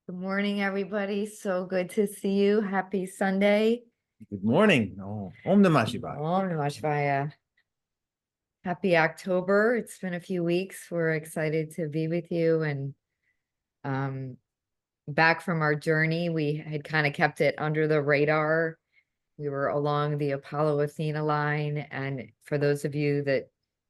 Good morning, everybody. So good to see you. Happy Sunday. Good morning. Oh, Om Namah Shivaya. Om Namah Shivaya. Happy October. It's been a few weeks. We're excited to be with you. And back from our journey, we had kind of kept it under the radar. We were along the Apollo-Athena line. And for those of you that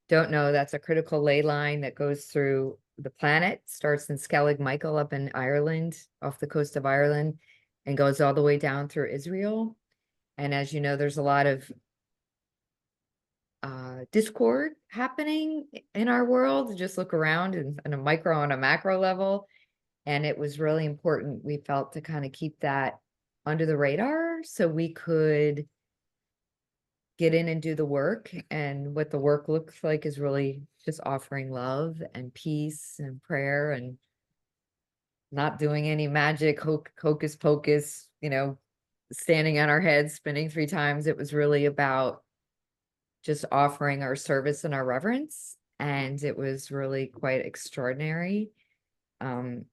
don't know, that's a critical ley line that goes through the planet, starts in Skellig Michael up in Ireland, off the coast of Ireland, and goes all the way down through Israel. And as you know, there's a lot of discord happening in our world. Just look around and on a micro and a macro level. And it was really important, we felt, to kind of keep that under the radar so we could get in and do the work. And what the work looks like is really just offering love and peace and prayer and not doing any magic hocus pocus, standing on our heads, spinning 3 times. It was really about just offering our service and our reverence. And it was really quite extraordinary. For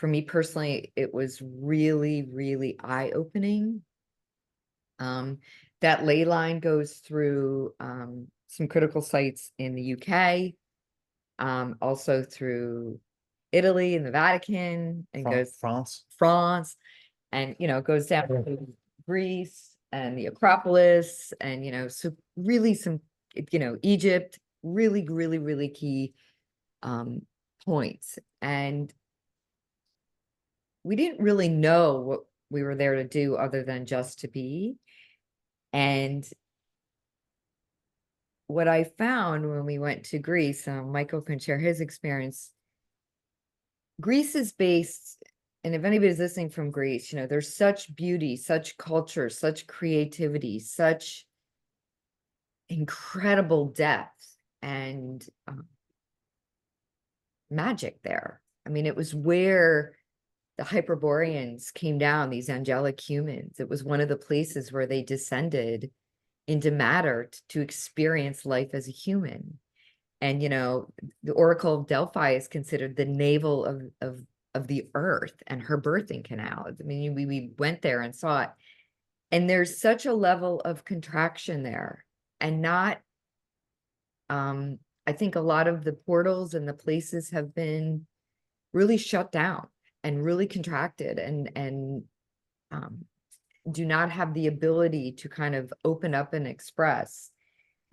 me personally, it was really, really eye-opening. That ley line goes through some critical sites in the UK, also through Italy and the Vatican, and goes France, and goes down to Greece and the Acropolis, and so really some Egypt, really, really, really key points. And we didn't really know what we were there to do other than just to be. And what I found when we went to Greece, Michael can share his experience. Greece is based, and if anybody's listening from Greece, there's such beauty, such culture, such creativity, such incredible depth and magic there. I mean, it was where the Hyperboreans came down, these angelic humans. It was one of the places where they descended into matter to experience life as a human. And the Oracle of Delphi is considered the navel of the earth and her birthing canal. I mean, we went there and saw it. And there's such a level of contraction there, and not I think a lot of the portals and the places have been really shut down and really contracted and do not have the ability to kind of open up and express.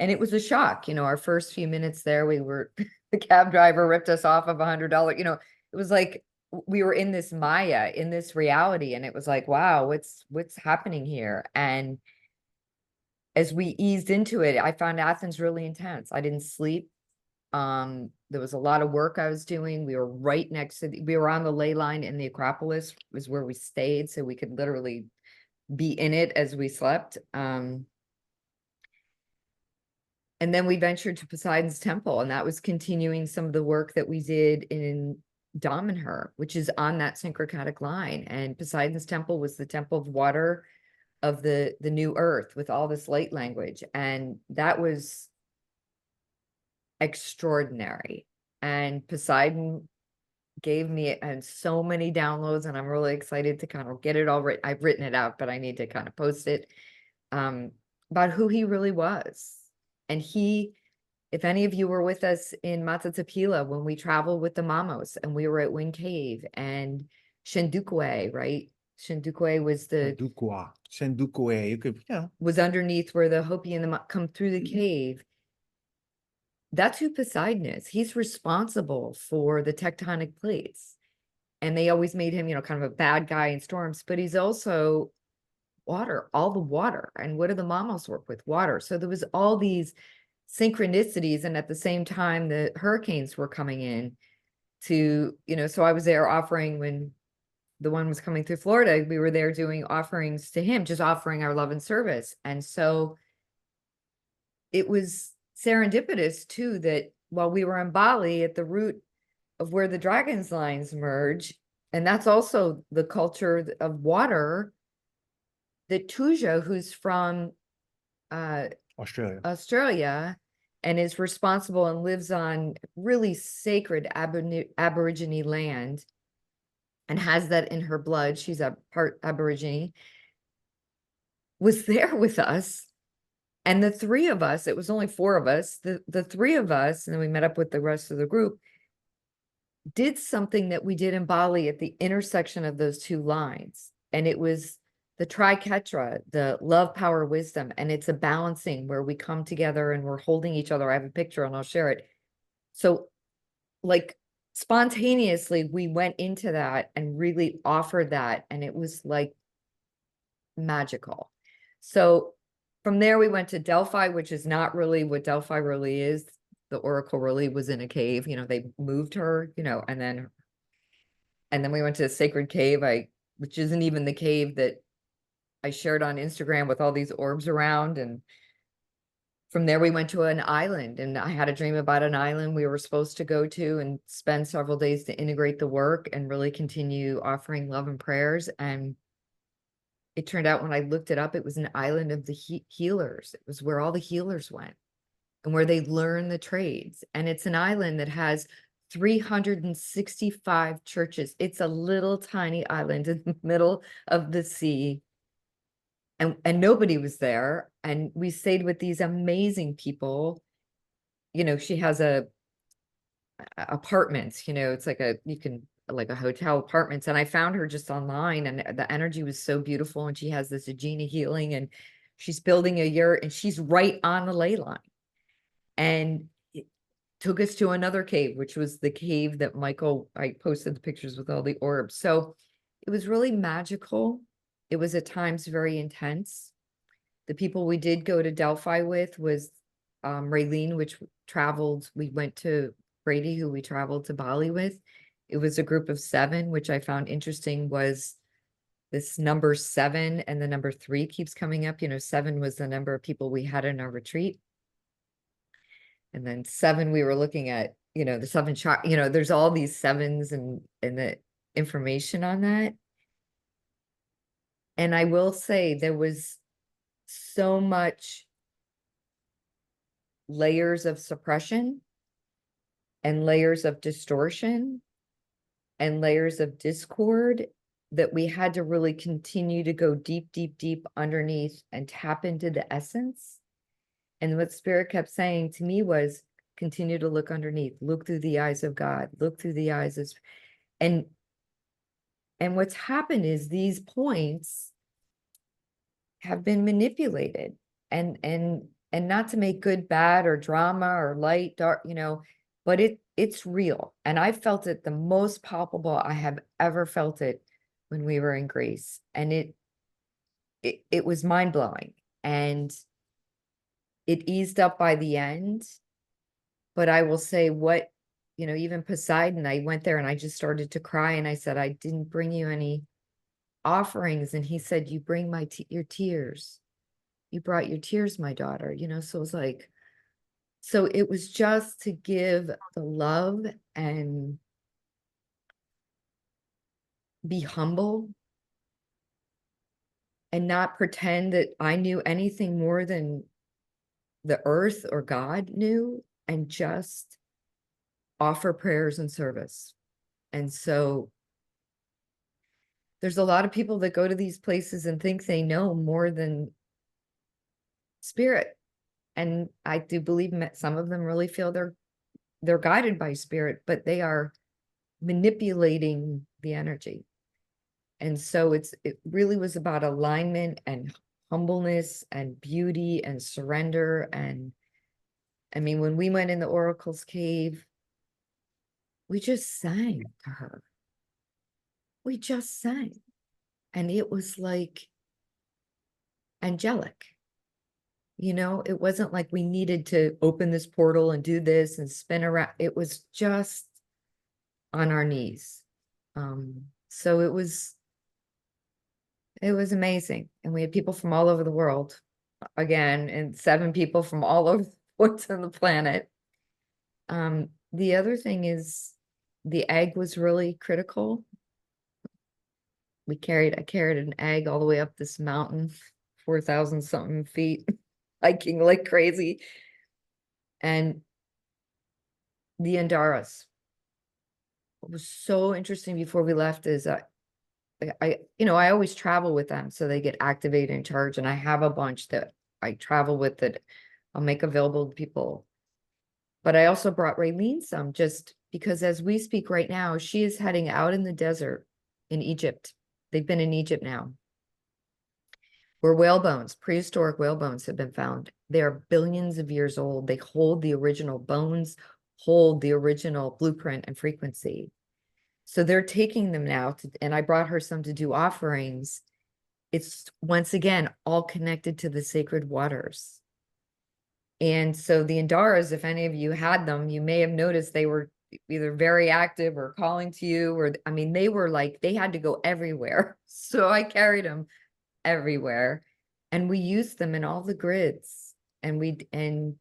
And it was a shock, our first few minutes there, the cab driver ripped us off of $100. It was like we were in this Maya, in this reality. And it was like, wow, what's happening here? And as we eased into it, I found Athens really intense. I didn't sleep. There was a lot of work I was doing. We were right next to we were on the ley line in the Acropolis, was where we stayed, so we could literally be in it as we slept. And then we ventured to Poseidon's temple, and that was continuing some of the work that we did in Damanhur, which is on that syncretic line. And Poseidon's temple was the temple of water of the new earth with all this light language. And that was extraordinary. And Poseidon gave me so many downloads, and I'm really excited to kind of get it all written. I've written it out, but I need to kind of post it, about who he really was. And if any of you were with us in Matsatapila when we traveled with the Mamos, and we were at Wind Cave and Shendukwe, right? Shendukwe was Shendukwe. You could, was underneath where the Hopi and the come through the cave. That's who Poseidon is. He's responsible for the tectonic plates. And they always made him, kind of a bad guy in storms, but he's also water, all the water. And what do the Mamos work with? Water. So there was all these synchronicities. And at the same time, the hurricanes were coming in to, so I was there offering, when the one was coming through Florida, we were there doing offerings to him, just offering our love and service. And so it was serendipitous too, that while we were in Bali at the root of where the dragon's lines merge, and that's also the culture of water, that Tuja, who's from Australia and is responsible and lives on really sacred Aborigine land, and has that in her blood, she's a part Aborigine, was there with us. And the three of us, it was only four of us, the three of us, and then we met up with the rest of the group, did something that we did in Bali at the intersection of those two lines. And it was the triketra, the love, power, wisdom. And it's a balancing where we come together and we're holding each other. I have a picture and I'll share it. So like spontaneously, we went into that and really offered that. And it was like magical. So from there, we went to Delphi, which is not really what Delphi really is. The oracle really was in a cave, they moved her, and then we went to a sacred cave, which isn't even the cave that I shared on Instagram with all these orbs around. And from there, we went to an island, and I had a dream about an island we were supposed to go to and spend several days to integrate the work and really continue offering love and prayers. And it turned out when I looked it up, it was an island of the healers. It was where all the healers went and where they learn the trades. And it's an island that has 365 churches. It's a little tiny island in the middle of the sea. And nobody was there. And we stayed with these amazing people. She has apartments, it's like like a hotel apartments. And I found her just online, and the energy was so beautiful. And she has this Agena healing, and she's building a yurt, and she's right on the ley line. And it took us to another cave, which was the cave that I posted the pictures with all the orbs. So it was really magical. It was at times very intense. The people we did go to Delphi with was Raylene, we went to Brady, who we traveled to Bali with. It was a group of 7, which I found interesting was this number 7 and the number 3 keeps coming up. 7 was the number of people we had in our retreat. And then 7, we were looking at, the 7 chart, there's all these 7s and the information on that. And I will say there was so much layers of suppression and layers of distortion and layers of discord that we had to really continue to go deep, deep, deep underneath and tap into the essence. And what Spirit kept saying to me was, continue to look underneath, look through the eyes of God, look through the eyes of, and what's happened is these points have been manipulated and not to make good, bad, or drama or light, dark, but it's real. And I felt it the most palpable I have ever felt it when we were in Greece. And it was mind blowing, and it eased up by the end. But I will say even Poseidon, I went there and I just started to cry, and I said, I didn't bring you any offerings. And he said, you bring your tears. You brought your tears, my daughter, so it was like, so it was just to give the love and be humble and not pretend that I knew anything more than the earth or God knew, and just offer prayers and service. And so there's a lot of people that go to these places and think they know more than Spirit. And I do believe some of them really feel they're guided by Spirit, but they are manipulating the energy. And so it really was about alignment and humbleness and beauty and surrender. And I mean, when we went in the Oracle's cave, we just sang to her. We just sang. And it was like angelic. It wasn't like we needed to open this portal and do this and spin around. It was just on our knees. So it was amazing. And we had people from all over the world again, and 7 people from all over the points on the planet. The other thing is the egg was really critical. I carried an egg all the way up this mountain, 4,000 something feet, hiking like crazy. And the Andaras, what was so interesting before we left is I always travel with them, so they get activated and charged, and I have a bunch that I travel with that I'll make available to people. But I also brought Raylene some, just because as we speak right now, she is heading out in the desert in Egypt. They've been in Egypt now, where whale bones, prehistoric whale bones, have been found. They are billions of years old. They hold the original bones, hold the original blueprint and frequency. So they're taking them now and I brought her some to do offerings. It's once again all connected to the sacred waters. And so the Indaras, if any of you had them, you may have noticed they were either very active or calling to you, or I mean, they were like, they had to go everywhere. So I carried them everywhere, and we used them in all the grids. And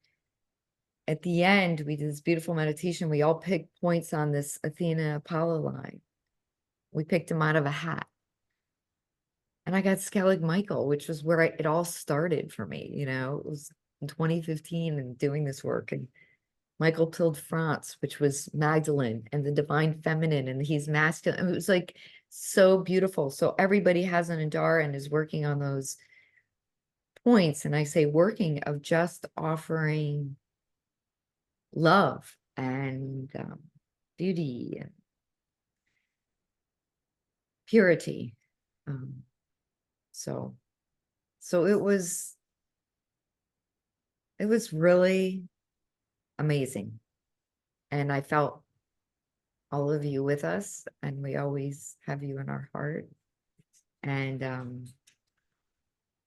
at the end, we did this beautiful meditation. We all picked points on this Athena Apollo line. We picked them out of a hat. And I got Skellig Michael, which was where it all started for me. You know, it was in 2015 and doing this work. And Michael Pilled France, which was Magdalene and the divine feminine, and he's masculine. It was like so beautiful. So everybody has an Indara and is working on those points. And I say working of just offering love and beauty and purity. So it was really amazing. And I felt all of you with us, and we always have you in our heart. And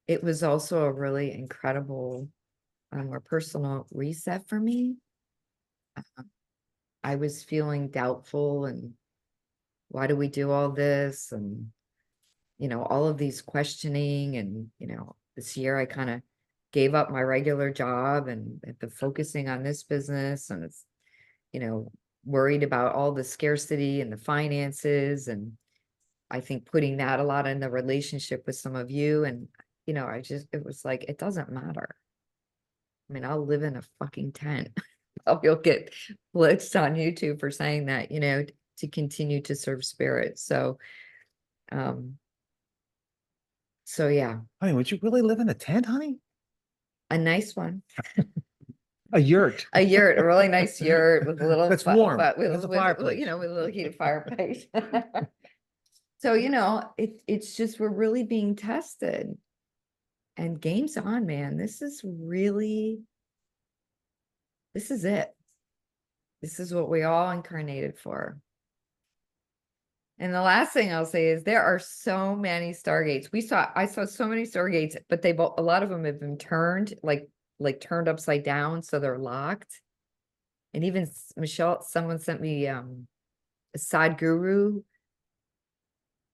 it was also a really incredible, more personal reset for me. I was feeling doubtful, and why do we do all this? And, you know, all of these questioning. And, you know, this year I kind of gave up my regular job and been focusing on this business. And it's, you know, worried about all the scarcity and the finances. And I think putting that a lot in the relationship with some of you. And, you know, it was like, it doesn't matter. I mean, I'll live in a fucking tent. You'll get blitzed on YouTube for saying that, you know, to continue to serve spirit. So yeah. Honey, would you really live in a tent, honey? A nice one. A yurt. A yurt, a really nice yurt with a little That's warm. with a fireplace. you know, with a little heated fireplace. So, you know, it's just we're really being tested. And game's on, man. This is it. This is what we all incarnated for. And the last thing I'll say is there are so many stargates. I saw so many stargates, but a lot of them have been turned, like turned upside down, so they're locked. And even Michelle, someone sent me a Sadhguru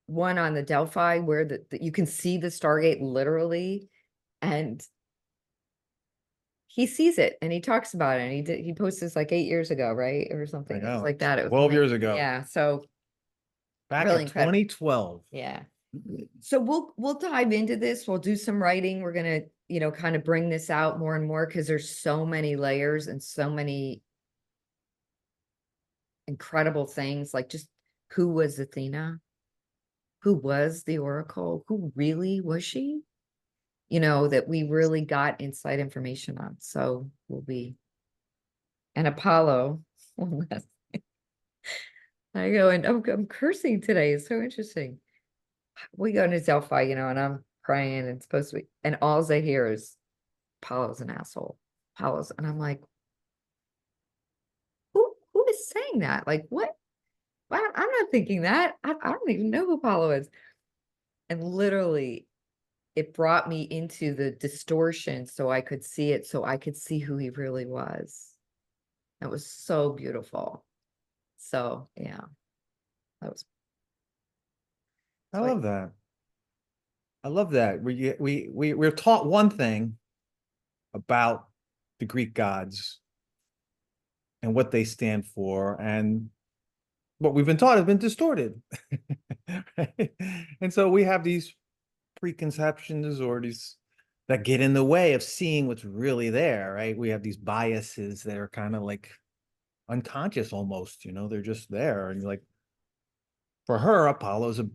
one on the Delphi where you can see the stargate literally, and he sees it and he talks about it. And he posted this like 8 years ago, right? Or something. It's like that. It was 12 years ago. Yeah. So back really in incredible. 2012. Yeah. So we'll dive into this. We'll do some writing. We're gonna, you know, kind of bring this out more and more because there's so many layers and so many incredible things. Like, just who was Athena? Who was the Oracle? Who really was she? You know, that we really got inside information on. So we'll be and Apollo. I go and I'm cursing today. It's so interesting. We go into Delphi, you know, and I'm praying and it's supposed to be, and all I hear is Apollo's an asshole. Apollo's, and I'm like, who is saying that? Like, what? I'm not thinking that. I don't even know who Apollo is. And literally, it brought me into the distortion so I could see it, so I could see who he really was. It was so beautiful. So yeah, that was. I love that. I love that. We're taught one thing about the Greek gods and what they stand for, and what we've been taught has been distorted. Right? And so we have these preconceptions or these that get in the way of seeing what's really there, right? We have these biases that are kind of like unconscious almost, they're just there. And like, for her, Apollo's a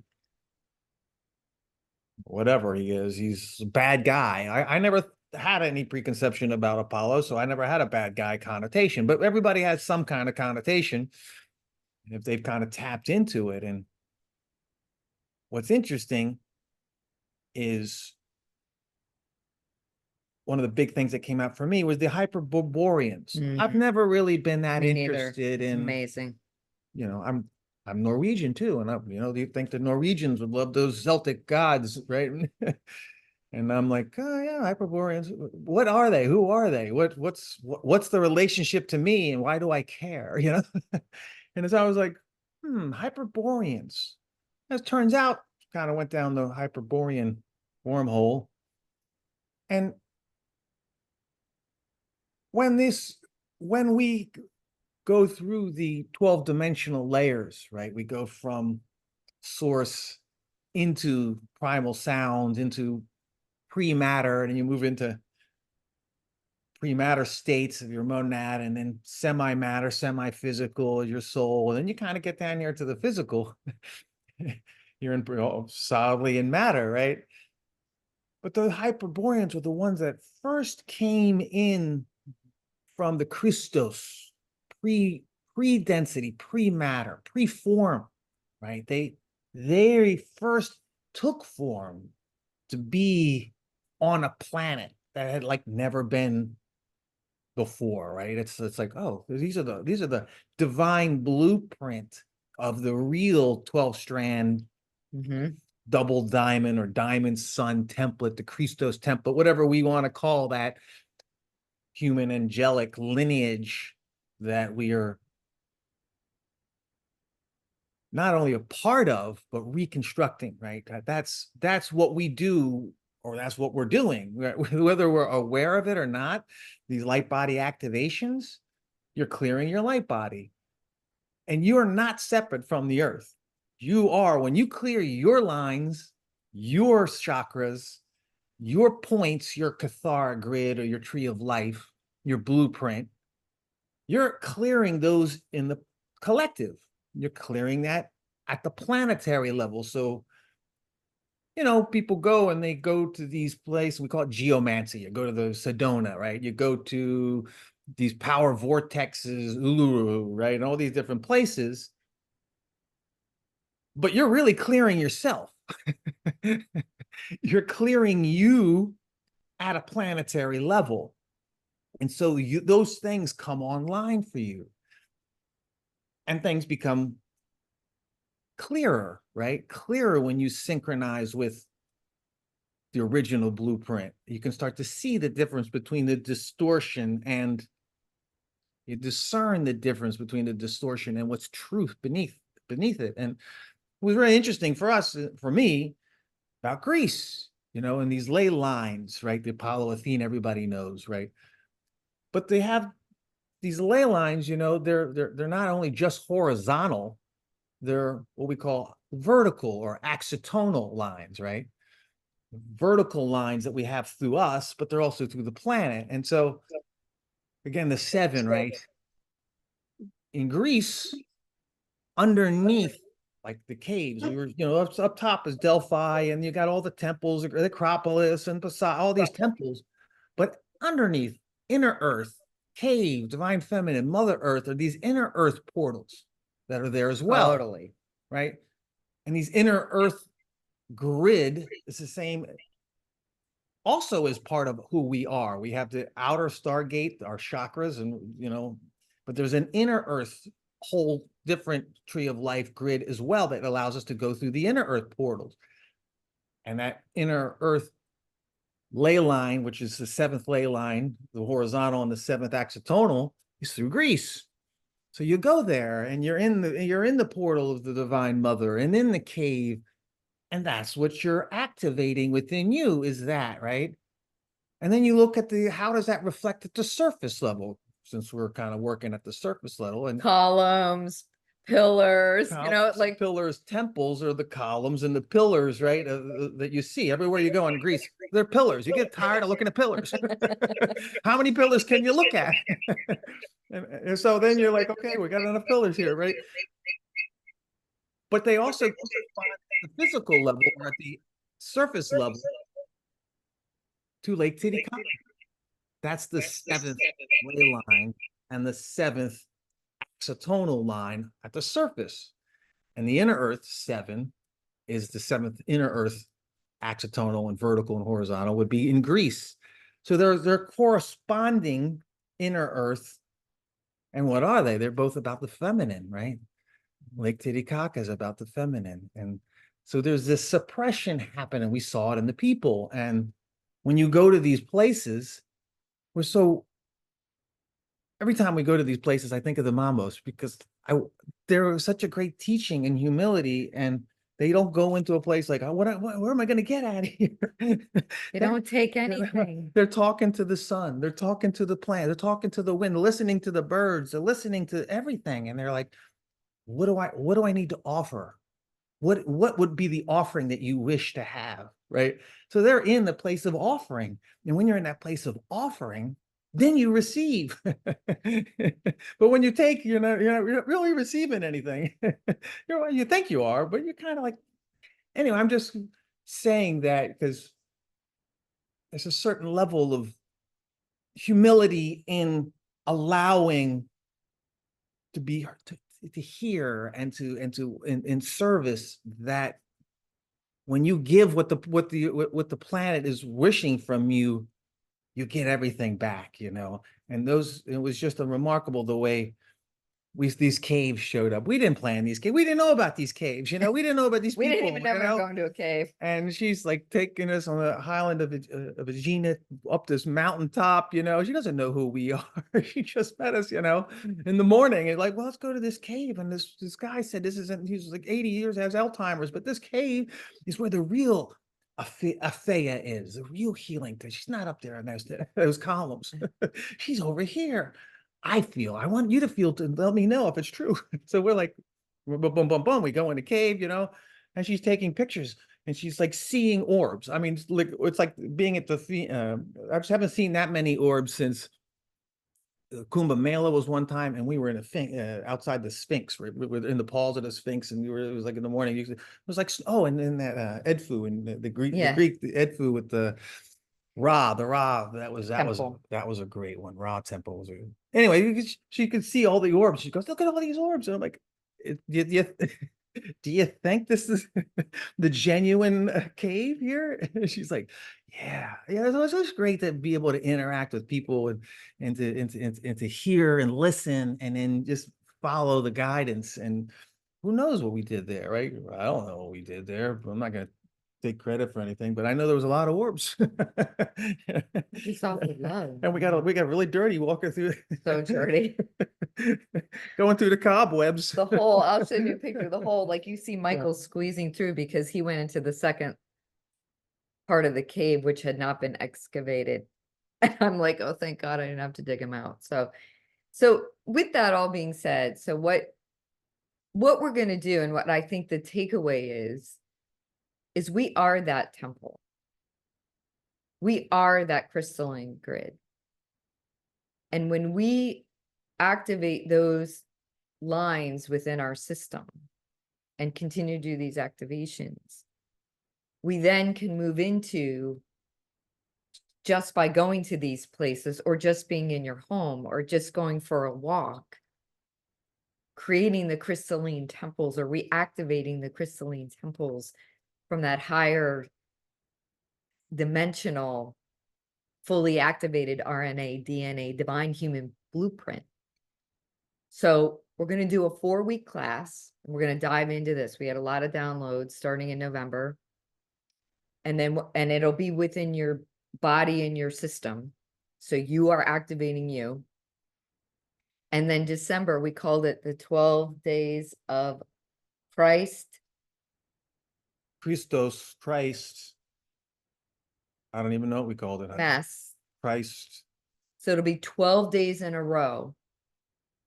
whatever he is, he's a bad guy. I never had any preconception about Apollo, so I never had a bad guy connotation, but everybody has some kind of connotation if they've kind of tapped into it. And what's interesting is one of the big things that came out for me was the Hyperboreans. I've never really been that Me neither. interested It's in, amazing. I'm Norwegian too. And do you think the Norwegians would love those Celtic gods, right? And I'm like, oh yeah, Hyperboreans. What are they? Who are they? What's the relationship to me, and why do I care? And as I was like, Hyperboreans. As turns out, kind of went down the Hyperborean wormhole. And when we go through the 12-dimensional layers, right? We go from source into primal sound, into pre-matter, and then you move into pre-matter states of your monad, and then semi-matter, semi-physical, your soul, and then you kind of get down here to the physical. You're in solidly in matter, right? But the Hyperboreans were the ones that first came in from the Christos, pre-density, pre-matter, pre-form, right? They first took form to be on a planet that had like never been before, right? It's like, oh, these are the divine blueprint of the real 12-strand double diamond or diamond sun template, the Christos template, whatever we want to call that human angelic lineage that we are not only a part of, but reconstructing, right? That's what we do, or that's what we're doing, whether we're aware of it or not. These light body activations, you're clearing your light body, and you are not separate from the earth. You are, when you clear your lines, your chakras, your points, your Kathara grid or your tree of life, your blueprint, you're clearing those in the collective. You're clearing that at the planetary level. So, people go and they go to these places, we call it geomancy. You go to the Sedona, right? You go to these power vortexes, Uluru, right? And all these different places. But you're really clearing yourself. You're clearing you at a planetary level. And so those things come online for you. And things become clearer, right? Clearer when you synchronize with the original blueprint. You can start to see the difference between the distortion, and you discern the difference between the distortion and what's truth beneath it. And it was very interesting for us, for me, about Greece, and these ley lines, right? The Apollo-Athena, everybody knows, right? But they have these ley lines, they're not only just horizontal, they're what we call vertical or accitonal lines, right? Vertical lines that we have through us, but they're also through the planet. And so, again, the 7, right? In Greece, underneath, like the caves, we were, up top is Delphi, and you got all the temples, the Acropolis, and all these temples. But underneath, inner earth, cave, divine feminine, mother earth, are these inner earth portals that are there as well. Totally. Right? And these inner earth grid is the same, also is part of who we are. We have the outer stargate, our chakras, and but there's an inner earth whole different tree of life grid as well that allows us to go through the inner earth portals. And that inner earth ley line, which is the 7th ley line, the horizontal, and the 7th accitonal, is through Greece. So you go there and you're in the portal of the divine mother and in the cave, and that's what you're activating within you, is that, right? And then you look at how does that reflect at the surface level, since we're kind of working at the surface level, and columns, pillars, like pillars, temples are the columns and the pillars, right? That you see everywhere you go in Greece. They're pillars. You get tired of looking at pillars. How many pillars can you look at? And so then you're like, okay, we got enough pillars here, right? But they also correspond at the physical level or at the surface level to Lake Titicaca. That's the seventh ley line and the seventh axonal line at the surface. And the inner Earth 7 is the seventh inner Earth axonal and vertical and horizontal would be in Greece. So they're corresponding inner Earth. And what are they? They're both about the feminine, right? Lake Titicaca is about the feminine. And so there's this suppression happening. We saw it in the people. And when you go to these places, every time we go to these places, I think of the Mamos because they're such a great teaching and humility, and they don't go into a place like, where am I going to get out of here? They don't take anything. They're talking to the sun. They're talking to the plant. They're talking to the wind, listening to the birds. They're listening to everything. And they're like, what do I need to offer? What would be the offering that you wish to have, right? So they're in the place of offering. And when you're in that place of offering, then you receive. But when you take, you're not really receiving anything. You think you are, but you're kind of like, anyway, I'm just saying that because there's a certain level of humility in allowing to hear and in service, that when you give what the planet is wishing from you, you get everything back, and it was just a remarkable the way these caves showed up. We didn't plan these caves. We didn't know about these caves, we didn't know about these We people. didn't even know we were going to a cave. And she's like taking us on the highland of Aegina up this mountaintop, she doesn't know who we are. She just met us, in the morning, and like, well, let's go to this cave. And this guy said he was like 80 years, has Alzheimer's, but this cave is where the real Athea is, the real healing. She's not up there in those columns. She's over here. I want you to feel, to let me know if it's true. So we're like, boom, boom, boom, boom. We go in the cave, and she's taking pictures, and she's like seeing orbs. I mean, it's like being at the, I just haven't seen that many orbs since Kumbh Mela was one time, and we were in outside the Sphinx. We're in the halls of the Sphinx, and it was like in the morning. It was like, and then that Edfu and the Greek, the Edfu with the Ra, that was a great one. Ra temple was anyway. She could see all the orbs. She goes, look at all these orbs, and I'm like, do you think this is the genuine cave here? And she's like, yeah. It's just great to be able to interact with people and to hear and listen, and then just follow the guidance. And who knows what we did there, right? I don't know what we did there, but I'm not going to take credit for anything, but I know there was a lot of orbs. We saw with love. And we got really dirty walking through. So dirty. Going through the cobwebs. The hole, I'll show you a picture of the hole. Like you see Michael squeezing through because he went into the second part of the cave, which had not been excavated. And I'm like, oh, thank God I didn't have to dig him out. So with that all being said, so what we're going to do, and what I think the takeaway is we are that temple. We are that crystalline grid. And when we activate those lines within our system and continue to do these activations, we then can move into, just by going to these places or just being in your home or just going for a walk, creating the crystalline temples or reactivating the crystalline temples from that higher dimensional, fully activated RNA, DNA, divine human blueprint. So we're going to do a 4-week class. And we're going to dive into this. We had a lot of downloads starting in November. And it'll be within your body and your system. So you are activating you. And then December, we called it the 12 days of Christ. Christ. I don't even know what we called it. Mass. Christ. So it'll be 12 days in a row.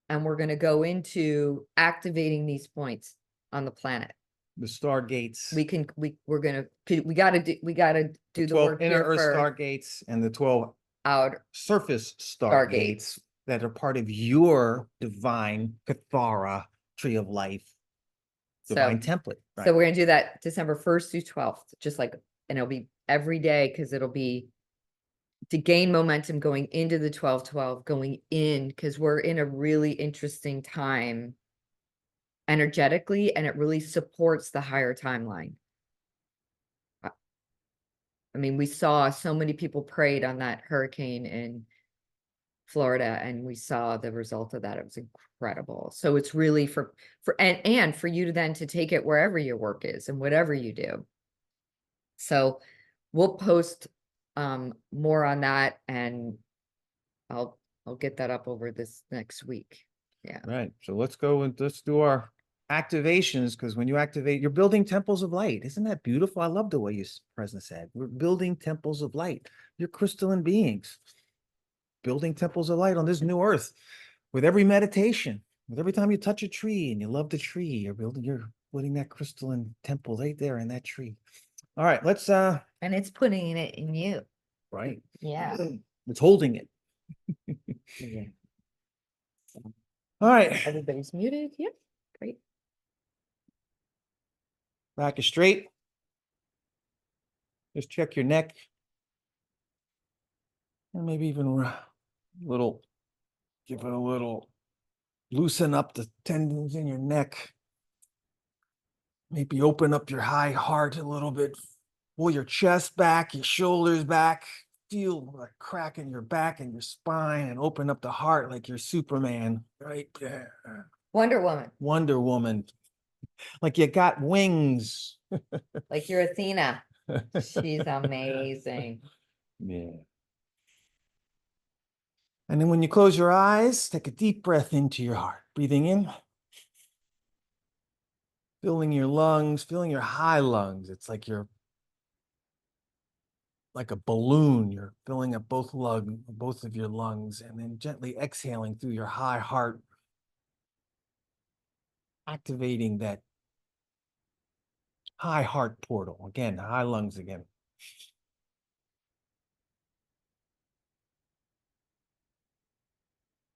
And we're going to go into activating these points on the planet. the stargates, we gotta do the 12 work inner here Earth for stargates, and the 12 outer surface stargates. stargates that are part of your divine Kathara tree of life, divine template. So we're gonna do that December 1st through 12th, just like, and it'll be every day, because it'll be to gain momentum going into the 12/12, going in, because we're in a really interesting time energetically, and it really supports the higher timeline. I mean, we saw so many people prayed on that hurricane in Florida, and we saw the result of that. It was incredible. So it's really and for you to then to take it wherever your work is and whatever you do. So we'll post more on that, and I'll get that up over this next week. Yeah. Right. So let's go and let's do our activations, because when you activate, you're building temples of light. Isn't that beautiful? I love the way you present said. We're building temples of light. You're crystalline beings building temples of light on this new earth. With every meditation, with every time you touch a tree and you love the tree, you're putting that crystalline temple right there in that tree. All right, let's and it's putting it in you. Right. Yeah. It's holding it. Yeah. All right. Everybody's muted. Yep. Great. Back is straight. Just check your neck. And maybe even give it a little, loosen up the tendons in your neck. Maybe open up your high heart a little bit. Pull your chest back, your shoulders back. Feel a crack in your back and your spine, and open up the heart like you're Superman right there. Wonder Woman. Wonder Woman. Like you got wings. Like you're Athena. She's amazing. Yeah. And then when you close your eyes, take a deep breath into your heart. Breathing in. Filling your lungs, filling your high lungs. It's like you're like a balloon. You're filling up both of your lungs, and then gently exhaling through your high heart, activating that high heart portal. Again, high lungs again.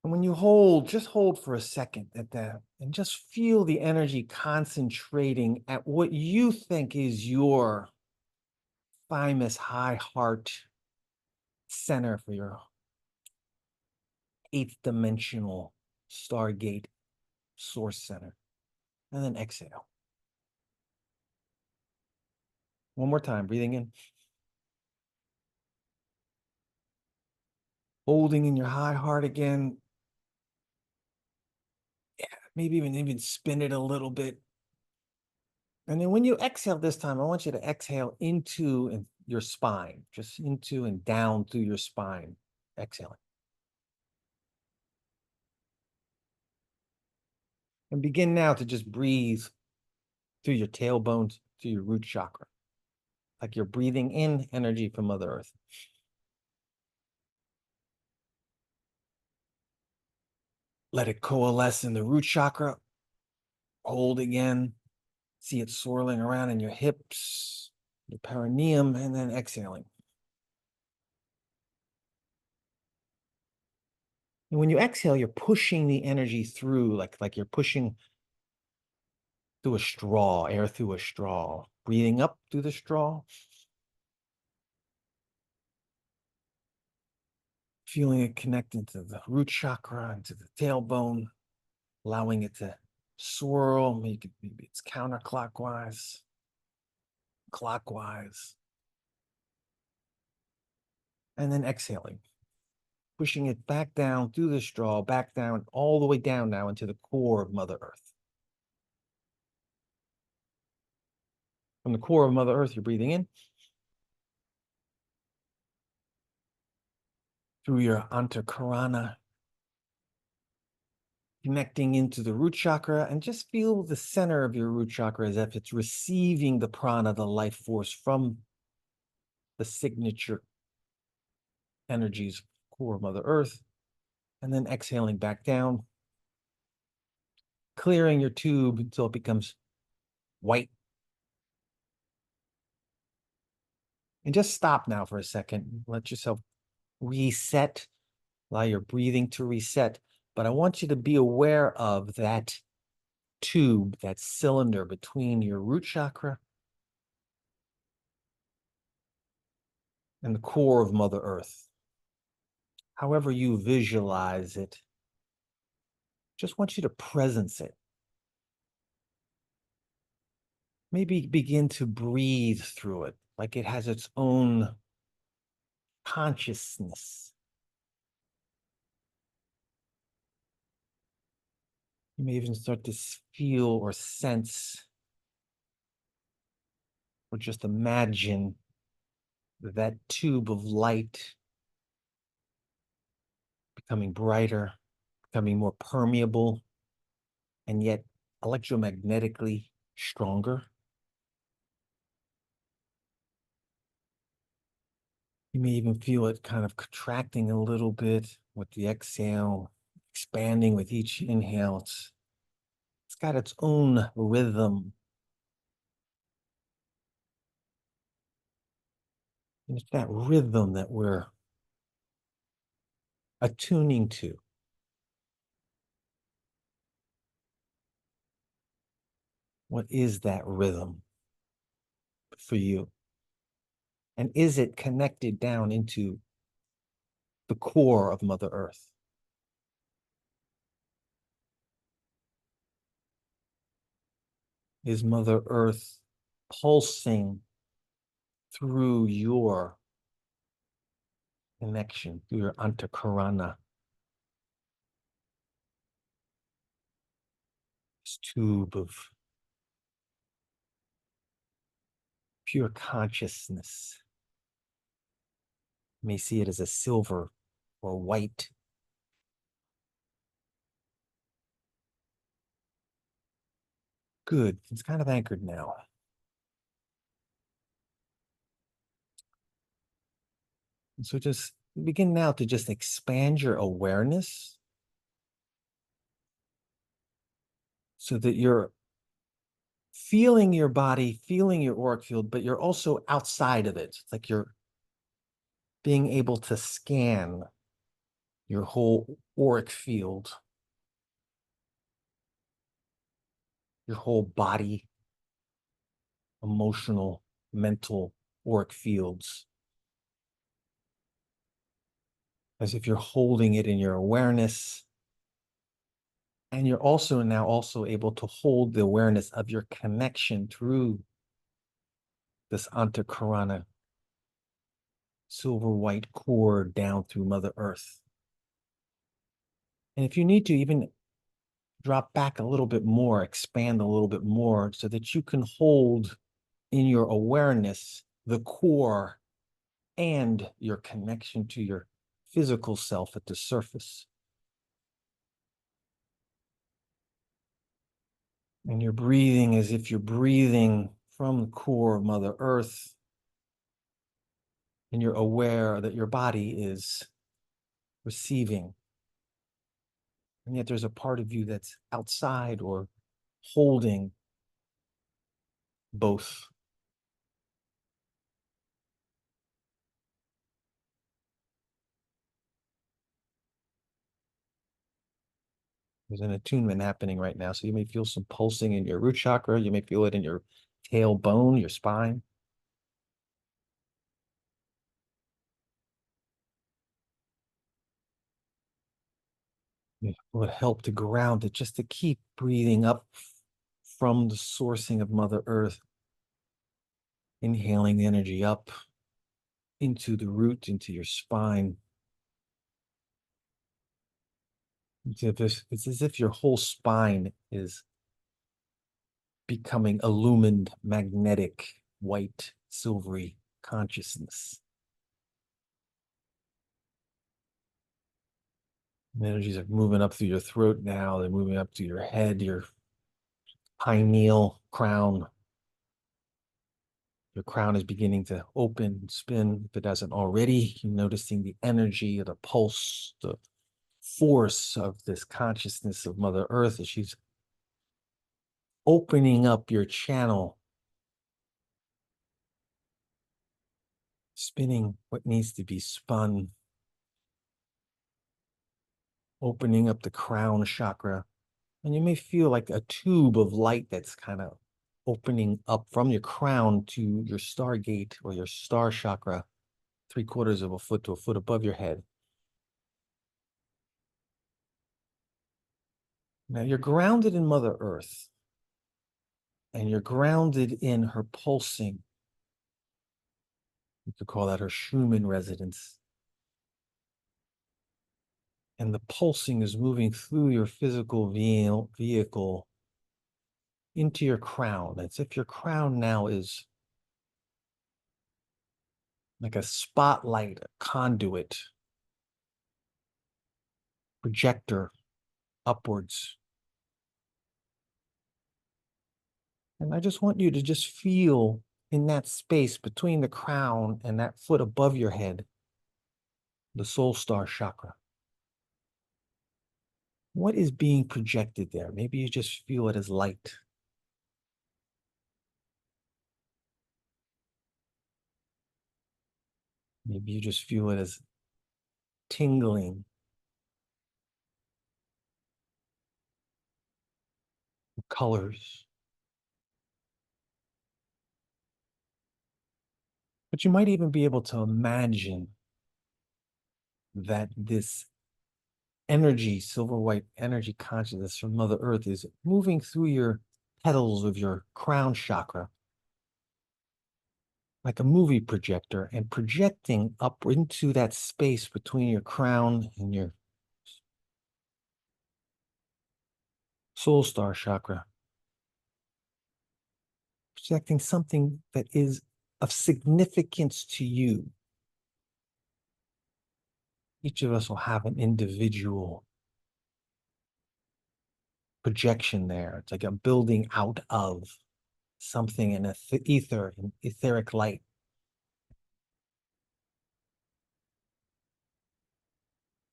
And when you hold, just hold for a second at that, and just feel the energy concentrating at what you think is your thymus high heart center for your 8th dimensional stargate source center. And then exhale. One more time, breathing in. Holding in your high heart again. Yeah, maybe even spin it a little bit. And then when you exhale this time, I want you to exhale into your spine, just into and down through your spine. Exhaling. And begin now to just breathe through your tailbone to your root chakra, like you're breathing in energy from Mother Earth. Let it coalesce in the root chakra. Hold again. See it swirling around in your hips, your perineum, and then exhaling. And when you exhale, you're pushing the energy through, like you're pushing through a straw, air through a straw, breathing up through the straw. Feeling it connecting to the root chakra and to the tailbone, allowing it to swirl. Maybe it's counterclockwise, clockwise. And then exhaling, pushing it back down through the straw, back down, all the way down now into the core of Mother Earth. From the core of Mother Earth, you're breathing in. Through your antakarana, connecting into the root chakra, and just feel the center of your root chakra as if it's receiving the prana, the life force from the signature energies, core of Mother Earth, and then exhaling back down, clearing your tube until it becomes white, And just stop now for a second. Let yourself reset. Allow your breathing to reset. But I want you to be aware of that tube, that cylinder between your root chakra and the core of Mother Earth. However you visualize it, just want you to presence it. Maybe begin to breathe through it like it has its own consciousness. You may even start to feel or sense or just imagine that tube of light becoming brighter, becoming more permeable, and yet electromagnetically stronger. You may even feel it kind of contracting a little bit with the exhale, expanding with each inhale. It's got its own rhythm. And it's that rhythm that we're attuning to. What is that rhythm for you? And is it connected down into the core of Mother Earth? Is Mother Earth pulsing through your connection, through your antakarana? This tube of pure consciousness. You may see it as a silver or white. Good. It's kind of anchored now. And so just begin now to just expand your awareness so that you're feeling your body, feeling your auric field, but you're also outside of it. It's like you're being able to scan your whole auric field, your whole body, emotional, mental auric fields, as if you're holding it in your awareness. And you're also now able to hold the awareness of your connection through this antakarana silver white cord down through Mother Earth. And if you need to, even drop back a little bit more, expand a little bit more so that you can hold in your awareness the core and your connection to your physical self at the surface. And you're breathing as if you're breathing from the core of Mother Earth. And you're aware that your body is receiving. And yet there's a part of you that's outside or holding both. There's an attunement happening right now. So you may feel some pulsing in your root chakra. You may feel it in your tailbone, your spine. It will help to ground it, just to keep breathing up from the sourcing of Mother Earth. Inhaling the energy up into the root, into your spine. It's as if your whole spine is becoming illumined, magnetic, white, silvery consciousness. The energies are moving up through your throat now. They're moving up to your head, your pineal crown. Your crown is beginning to open, spin, if it hasn't already. You're noticing the energy, the pulse, the force of this consciousness of Mother Earth as she's opening up your channel spinning what needs to be spun, opening up the crown chakra. And you may feel like a tube of light that's kind of opening up from your crown to your stargate or your star chakra, 3/4 of a foot to a foot above your head. Now you're grounded in Mother Earth, and you're grounded in her pulsing. You could call that her Schumann resonance. And the pulsing is moving through your physical vehicle into your crown. It's if your crown now is like a spotlight, a conduit, projector upwards. And I just want you to just feel in that space between the crown and that foot above your head, the soul star chakra. What is being projected there? Maybe you just feel it as light. Maybe you just feel it as tingling, colors. But you might even be able to imagine that this energy, silver white energy consciousness from Mother Earth is moving through your petals of your crown chakra like a movie projector and projecting up into that space between your crown and your soul star chakra, projecting something that is of significance to you. Each of us will have an individual projection there. It's like a building out of something in ether, in etheric light.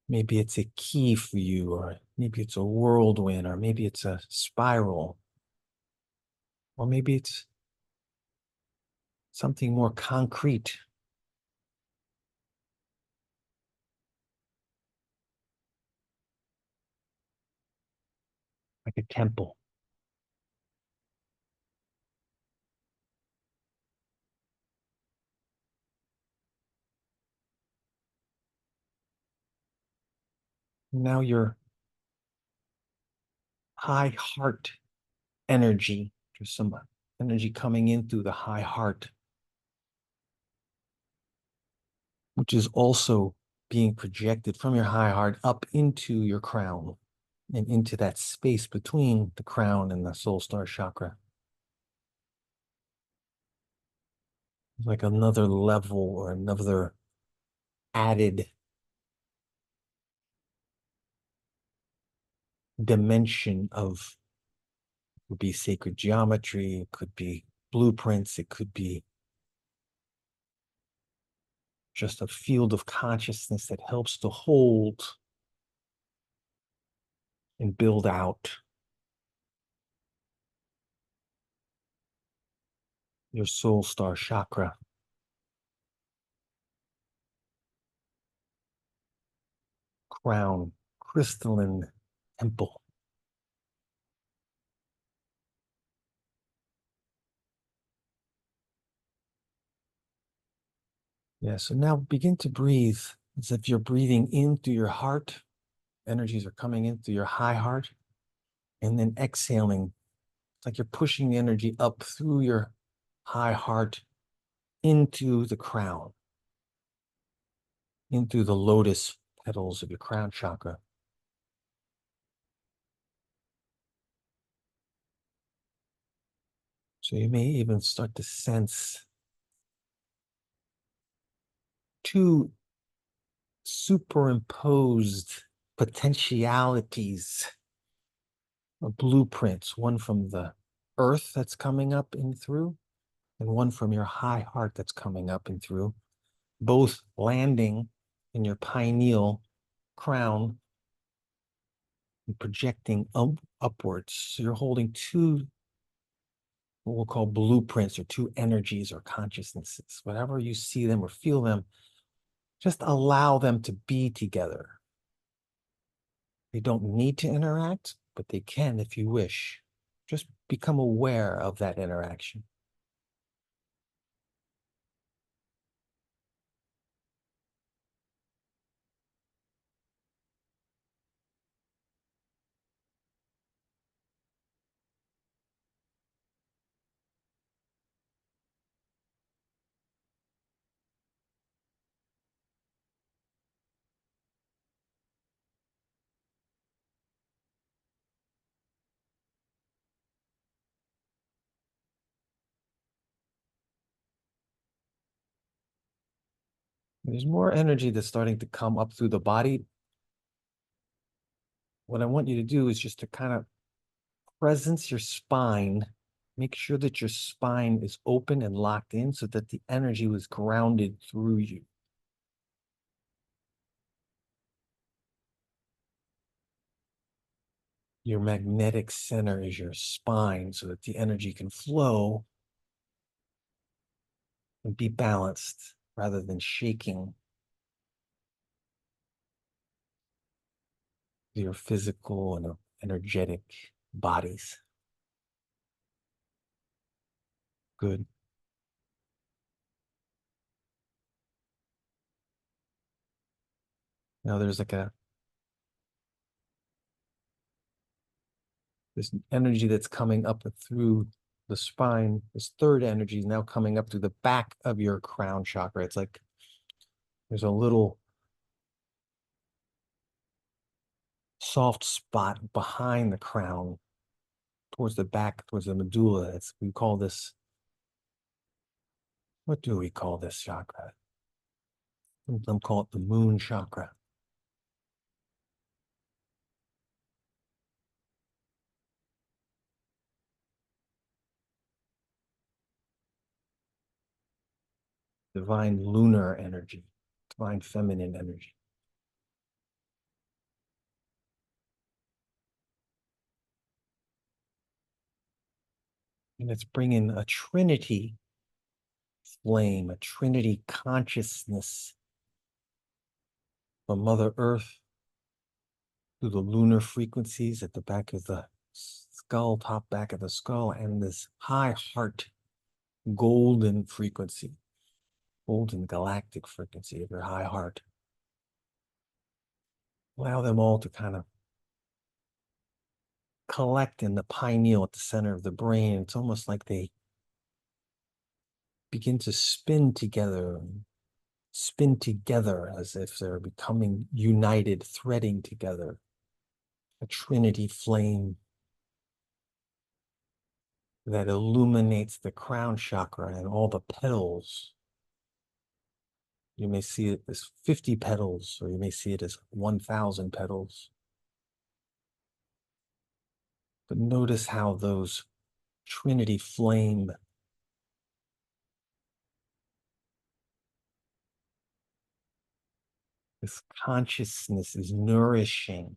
Maybe it's a key for you, or maybe it's a whirlwind, or maybe it's a spiral, or maybe it's something more concrete. Like a temple. Now your high heart energy, there's some energy coming in through the high heart, which is also being projected from your high heart up into your crown and into that space between the crown and the soul star chakra. Like another level or another added dimension of, would be sacred geometry, it could be blueprints, it could be just a field of consciousness that helps to hold and build out your soul star chakra. Crown, crystalline temple. Yeah, so now begin to breathe as if you're breathing in through your heart. Energies are coming in through your high heart, and then exhaling. It's like you're pushing the energy up through your high heart into the crown, into the lotus petals of your crown chakra. So you may even start to sense two superimposed potentialities, blueprints, one from the earth that's coming up and through, and one from your high heart that's coming up and through, both landing in your pineal crown and projecting upwards. So you're holding two what we'll call blueprints, or two energies or consciousnesses. Whatever you see them or feel them, just allow them to be together. They don't need to interact, but they can if you wish. Just become aware of that interaction. There's more energy that's starting to come up through the body. What I want you to do is just to kind of presence your spine. Make sure that your spine is open and locked in so that the energy was grounded through you. Your magnetic center is your spine so that the energy can flow and be balanced rather than shaking your physical and energetic bodies. Good. Now there's like this energy that's coming up through the spine. This third energy is now coming up through the back of your crown chakra. It's like there's a little soft spot behind the crown towards the back, towards the medulla. We call this, what do we call this chakra? Some call it the moon chakra. Divine lunar energy, divine feminine energy. And it's bringing a trinity flame, a trinity consciousness from Mother Earth through the lunar frequencies at the back of the skull, top back of the skull, and this high heart golden frequency, golden galactic frequency of your high heart. Allow them all to kind of collect in the pineal at the center of the brain. It's almost like they begin to spin together as if they're becoming united, threading together. A trinity flame that illuminates the crown chakra and all the petals. You may see it as 50 petals, or you may see it as 1,000 petals. But notice how those trinity flame this consciousness is nourishing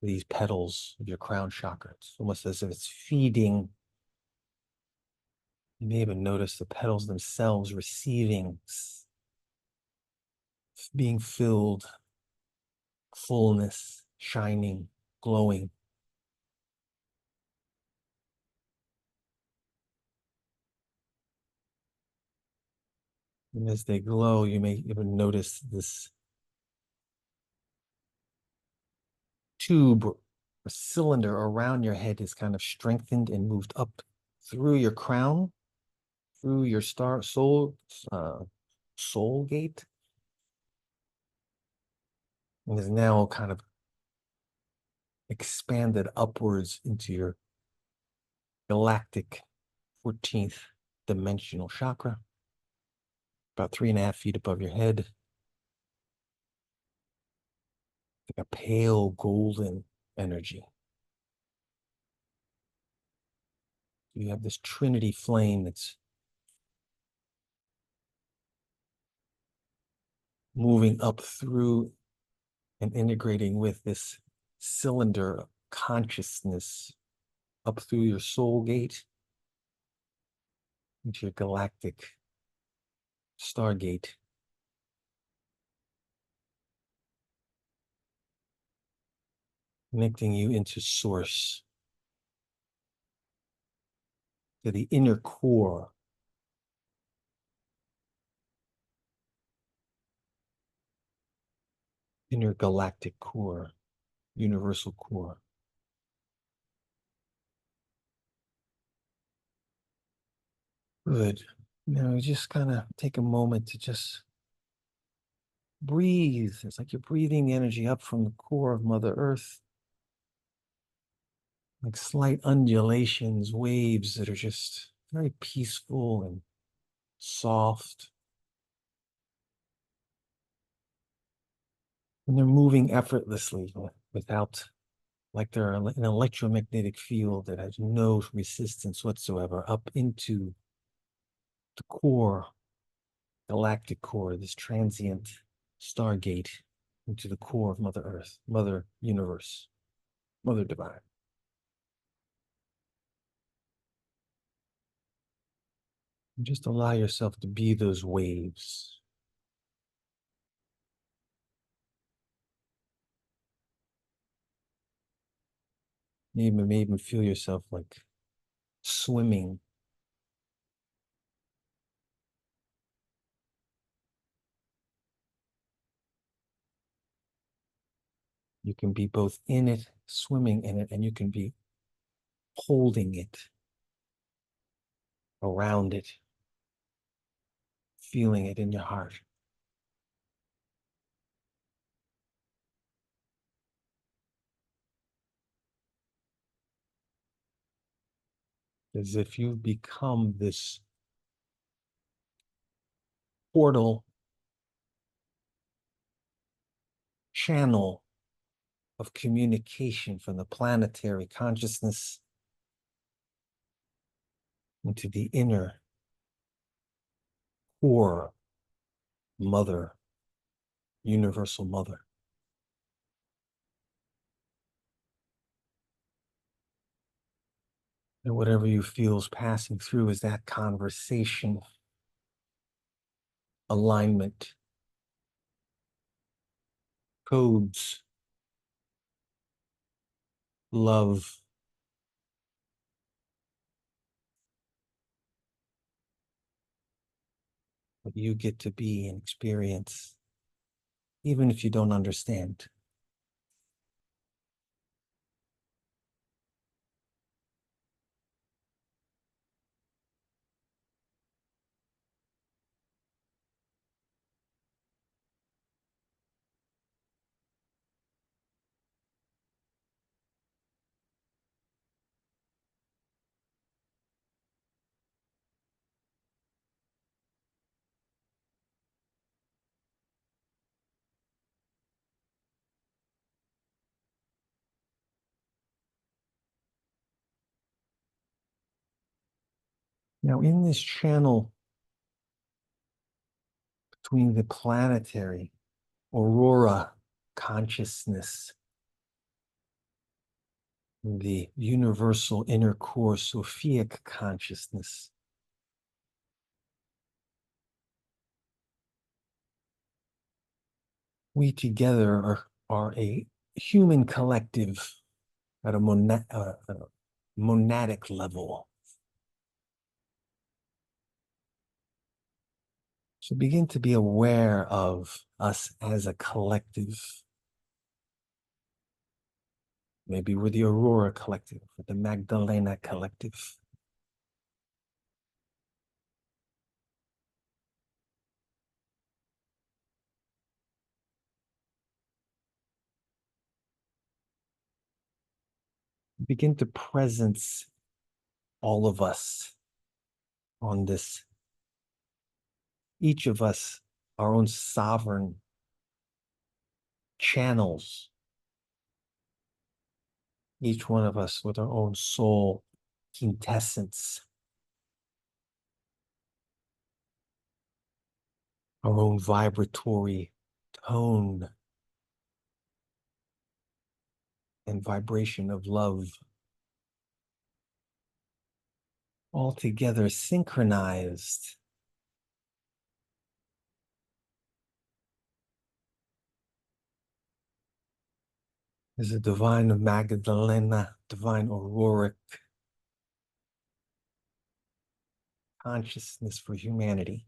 these petals of your crown chakra. It's almost as if it's feeding. You may even notice the petals themselves receiving, being filled, fullness, shining, glowing. And as they glow, you may even notice this tube or cylinder around your head is kind of strengthened and moved up through your crown, through your soul gate, and is now kind of expanded upwards into your galactic 14th dimensional chakra, about 3.5 feet above your head. Like a pale golden energy. You have this trinity flame that's moving up through and integrating with this cylinder of consciousness up through your soul gate, into your galactic stargate. Connecting you into source, to the inner core, inner galactic core, universal core. Good. Now just kind of take a moment to just breathe. It's like you're breathing the energy up from the core of Mother Earth. Like slight undulations, waves that are just very peaceful and soft. And they're moving effortlessly without, like they're an electromagnetic field that has no resistance whatsoever up into the core, galactic core, this transient stargate into the core of Mother Earth, Mother Universe, Mother Divine. And just allow yourself to be those waves. Maybe feel yourself like swimming. You can be both in it, swimming in it, and you can be holding it, around it, feeling it in your heart. As if you've become this portal, channel of communication from the planetary consciousness into the inner core mother, universal mother. And whatever you feel is passing through is that conversation, alignment, codes, love, what you get to be and experience, even if you don't understand. Now, in this channel between the planetary aurora consciousness, the universal inner core Sophic consciousness, we together are a human collective at a monadic level. So begin to be aware of us as a collective. Maybe we're the Aurora Collective, or the Magdalena Collective. Begin to presence all of us on this, each of us, our own sovereign channels, each one of us with our own soul quintessence, our own vibratory tone and vibration of love, all together synchronized. There's a divine Magdalena, divine auric consciousness for humanity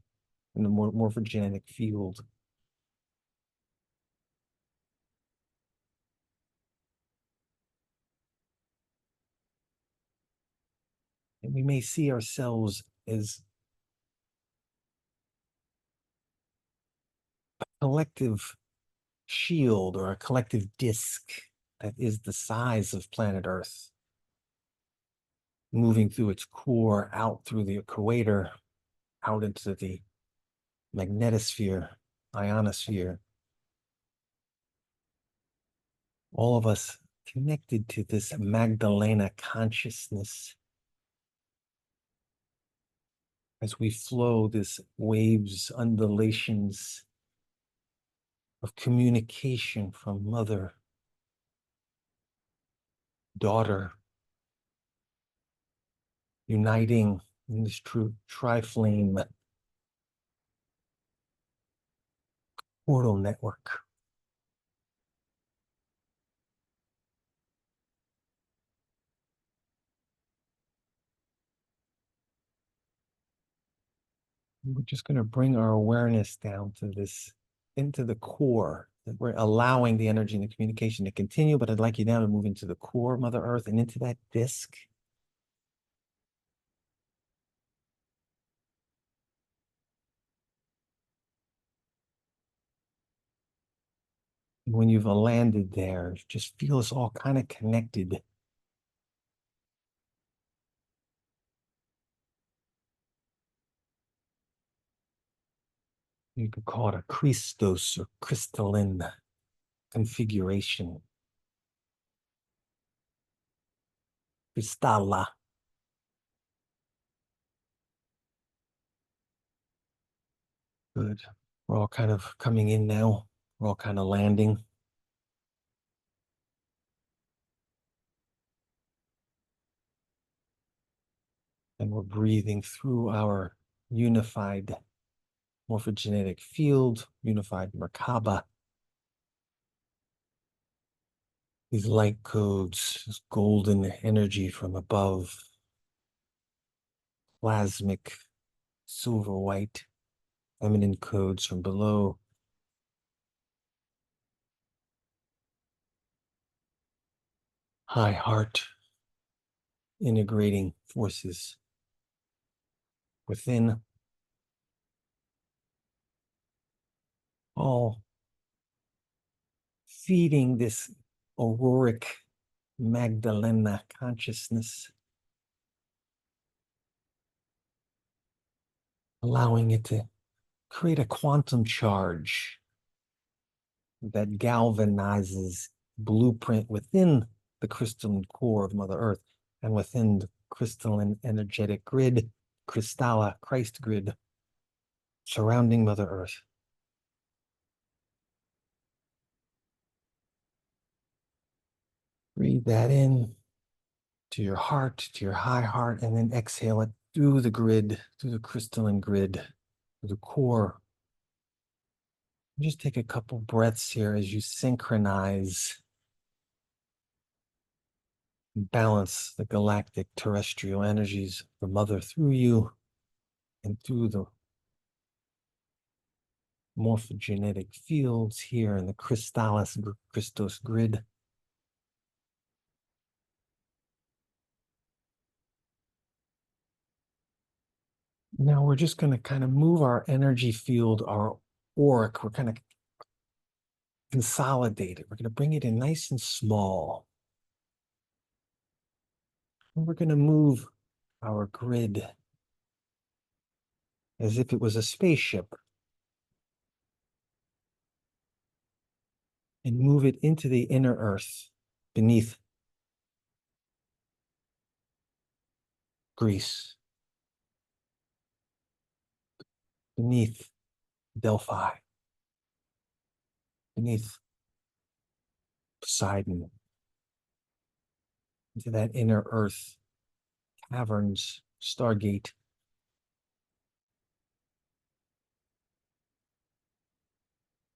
in the morphogenetic field. And we may see ourselves as a collective shield or a collective disk that is the size of planet Earth, moving through its core, out through the equator, out into the magnetosphere, ionosphere. All of us connected to this Magdalena consciousness as we flow this waves, undulations of communication from mother, daughter, uniting in this true triflame portal network. We're just going to bring our awareness down to this, into the core, that we're allowing the energy and the communication to continue, but I'd like you now to move into the core, Mother Earth, and into that disk. When you've landed there, just feel us all kind of connected. You could call it a Krystos or crystalline configuration. Krystallah. Good. We're all kind of coming in now. We're all kind of landing. And we're breathing through our unified morphogenetic field, unified Merkaba. These light codes, this golden energy from above, plasmic, silver white, feminine codes from below. High heart, integrating forces within, all feeding this auroric Magdalena consciousness, allowing it to create a quantum charge that galvanizes blueprint within the crystalline core of Mother Earth and within the crystalline energetic grid, Krystallah, Christ grid, surrounding Mother Earth. Breathe that in to your heart, to your high heart, and then exhale it through the grid, through the crystalline grid, to the core. Just take a couple breaths here as you synchronize and balance the galactic terrestrial energies of the Mother through you and through the morphogenetic fields here in the Christos grid. Now we're just going to kind of move our energy field, our auric, we're kind of consolidate it. We're going to bring it in nice and small. And we're going to move our grid as if it was a spaceship and move it into the inner earth beneath Greece, beneath Delphi, beneath Poseidon, into that inner earth caverns Stargate.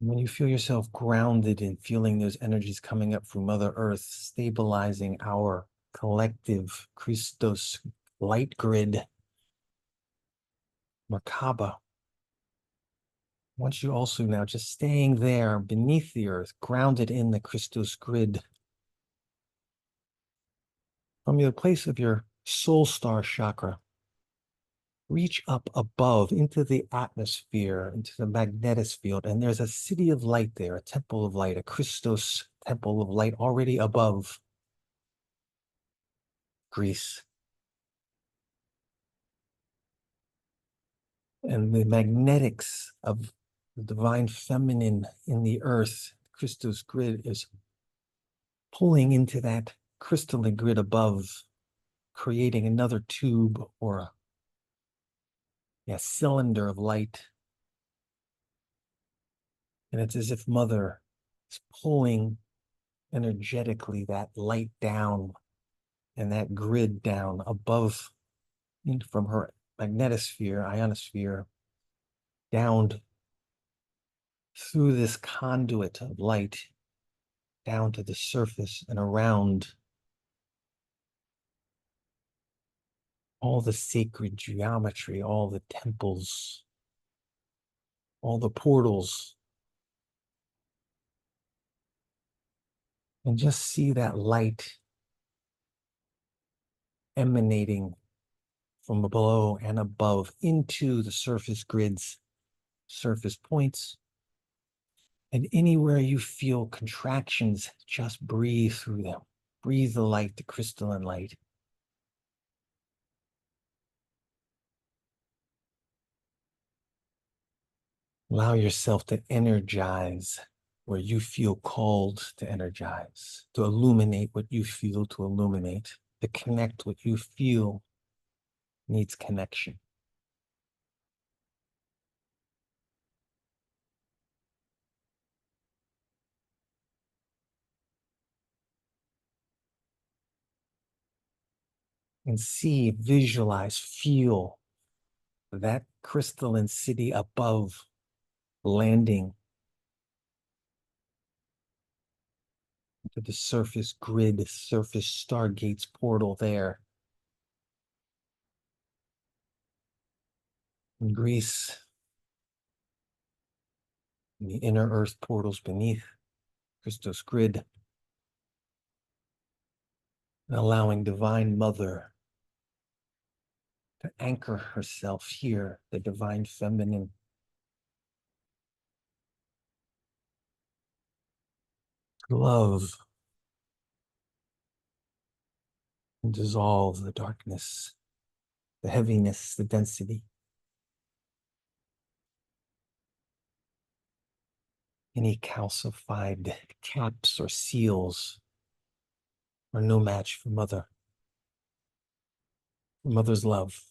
When you feel yourself grounded and feeling those energies coming up from Mother Earth, stabilizing our collective Krystos light grid, Merkaba. Once you also now just staying there beneath the earth, grounded in the Krystos grid, from the place of your soul star chakra, reach up above into the atmosphere, into the magnetosphere, and there's a city of light there, a temple of light, a Krystos temple of light already above Greece. And the magnetics of the divine feminine in the earth, Krystos grid, is pulling into that crystalline grid above, creating another tube or a cylinder of light. And it's as if Mother is pulling energetically that light down and that grid down above from her magnetosphere, ionosphere, down through this conduit of light down to the surface and around all the sacred geometry, all the temples, all the portals. And just see that light emanating from below and above into the surface grids, surface points. And anywhere you feel contractions, just breathe through them. Breathe the light, the crystalline light. Allow yourself to energize where you feel called to energize, to illuminate what you feel to illuminate, to connect what you feel needs connection. And see, visualize, feel that crystalline city above landing into the surface grid, surface stargates portal there. In Greece, in the inner earth portals beneath Krystos grid, and allowing Divine Mother to anchor herself here, the divine feminine. Love and dissolve the darkness, the heaviness, the density. Any calcified caps or seals are no match for Mother. For Mother's love.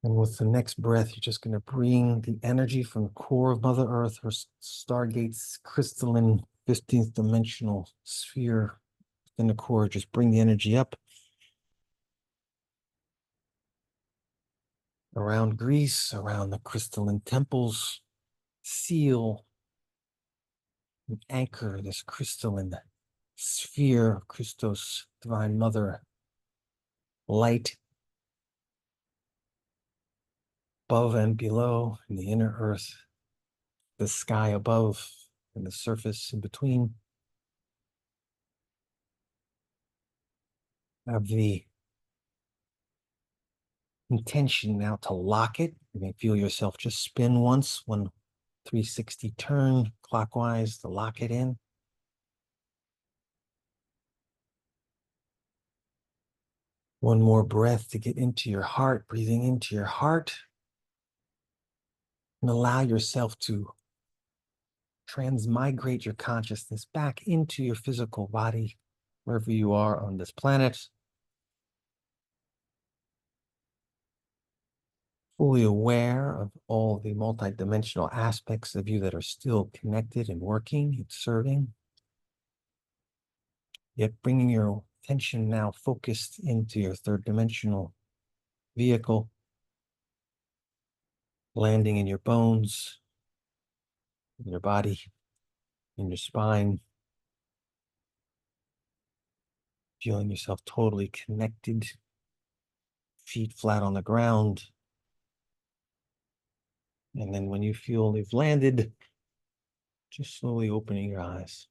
And with the next breath, you're just going to bring the energy from the core of Mother Earth, her stargate's crystalline 15th dimensional sphere within the core. Just bring the energy up around Greece, around the crystalline temples. Seal and anchor this crystalline sphere of Christos, Divine Mother, light above and below, in the inner earth, the sky above, and the surface in between. Have the intention now to lock it. You may feel yourself just spin once, 360 turn clockwise to lock it in. One more breath to get into your heart, breathing into your heart. And allow yourself to transmigrate your consciousness back into your physical body, wherever you are on this planet. fully aware of all the multidimensional aspects of you that are still connected and working and serving. Yet bringing your attention now focused into your third dimensional vehicle, landing in your bones, in your body, in your spine, feeling yourself totally connected, feet flat on the ground. And then when you feel you've landed, just slowly opening your eyes.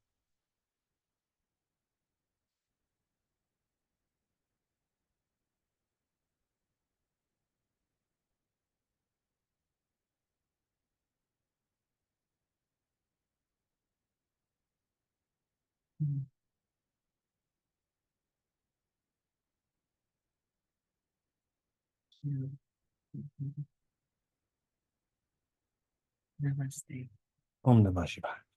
Namaste. Om Namah Shivaya.